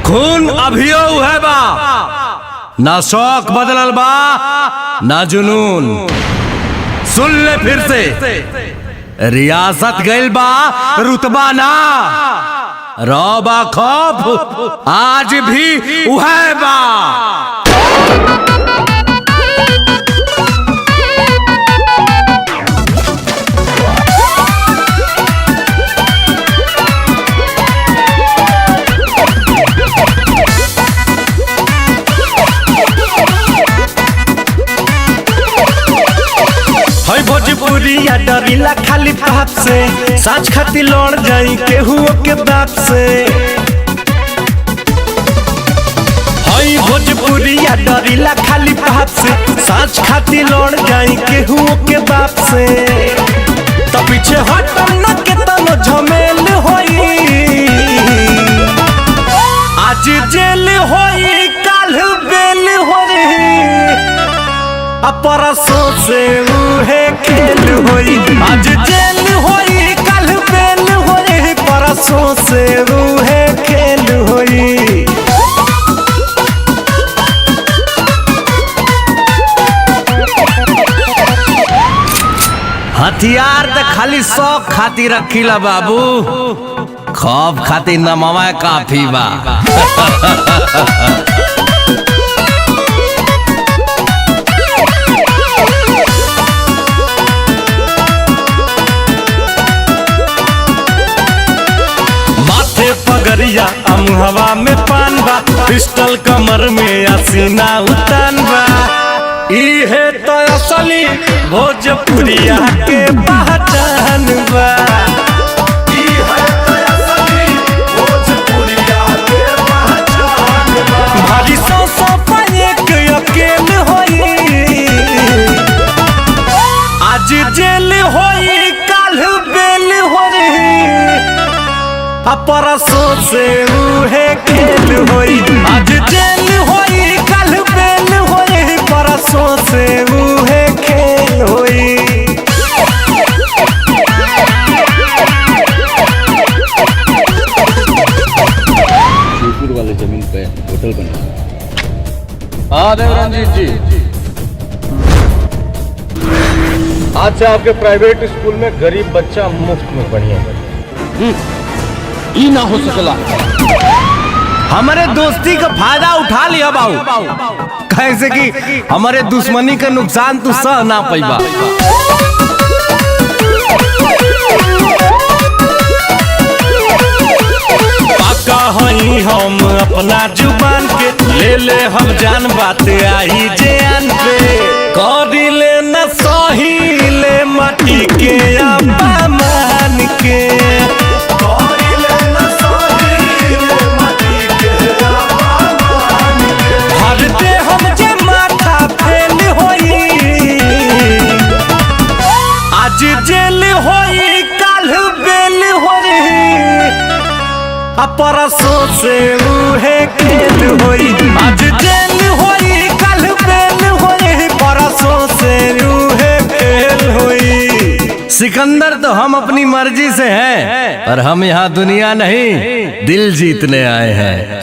खून अभियो है बा, ना शौक बदलल बा ना जुनून। सुन ले फिर से, रियासत गइल बा रुतबा ना, रौबा खौफ आज भी उहै बा। भोजपुरिया डरिला खाली बाप से, साँच खाती लड़ जाई केहू के बाप से। हई भोजपुरिया डरिला खाली बाप से, साँच खाती लड़ जाई केहू के बाप से। तो पीछे हटम न के तनो झमेल होई, आज जेल होई काल बेल होई, परसों से उहे खेल होई। आज जेल होई कल बेल होई, परसों से उहे खेल होई। हथियार तो खाली शौक खातिर रखीला बाबू, खौफ खातिर नमवा काफी बा। पगरिया अमुहवा में पान बा, पिस्टल कमर में आसीना उतान बा। इहे तो असली भोजपुरिया के पहचान बा। इहे तो असली भोजपुरिया के पहचान बा। भारी सौ पाएक अकेल होई, आज जेल होई काल बेल होई, परसों से उहे खेल होई। आज जेल होई कल बेल होई, परसों से उहे खेल होई। शिवपुर वाले जमीन पे होटल बना। हाँ देवरंजीत जी, आज से आपके प्राइवेट स्कूल में गरीब बच्चा मुफ्त में पढ़िए। ई ना हो सकला। हमारे दोस्ती का फायदा उठा लिया बाबू, कैसे कि हमारे दुश्मनी का नुकसान तू सह ना पैबा। पाका हई हम अपना जुबान के, ले हम जान बात आई जान पे। करी ले न सही ले माटी के अपमान के, जेल होई काल बेल होई, परसों से उहे खेल होई। आज जेल होई काल बेल होई, परसों से उहे खेल होई। सिकंदर तो हम अपनी मर्जी से हैं, पर हम यहाँ दुनिया नहीं दिल जीतने आए हैं।